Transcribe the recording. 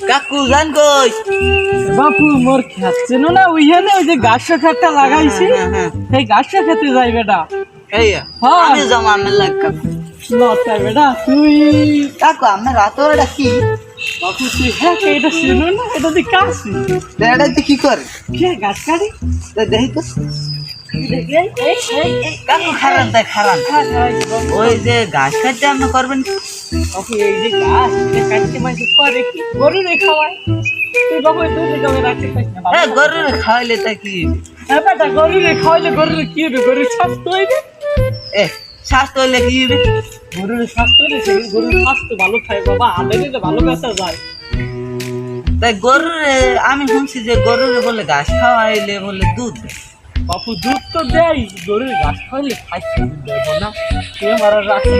কাকু জান কই? বাপু মোর খাচ্ছে না ওইখানে ওই যে গাছের খেতটা লাগাইছি সেই গাছের খেতে যাই বেটা। এই হ্যাঁ। আমি জমা আমার লাগ কাকু। নটাই বেটা তুই কাকু আমার রাতটা কি? বাপু তুই হ্যাঁ এটা ছিল না এটা তুই কাশি এটা তুই কি করে? কে গাছ কাটি তো দেখি তো। কাকু খারাপ দেখ খারাপ। ওই যে গাছ কাটতে আপনি করবেন কি? বাপু এই যে গাছ এটা কাটতে মানে করে কি গরু রে খাওয়ায় তুই বাপু তুই জমে রাখতে পারিস না হ্যাঁ গরুর খাওয়াইলে তা কি? হ্যাঁ বেটা গরু রে খাওয়াইলে গরু কি হবে গরুর স্বাস্থ্য হইবে এ স্বাস্থ্য হইলে কি হবে? গরুর স্বাস্থ্য হইলে সেই গরুর স্বাস্থ্য ভালো থাকে বাবা আদারে ভালো বেচা যায়। তাই গরুর আমি শুনছি যে গরুর বলে ঘাস খাওয়াইলে বলে দুধ দেয়। বাপু দুধ তো দেয় গরুর ঘাস খাওয়াইলে খাইতে দুধ দেবো না তুই আমার রাখি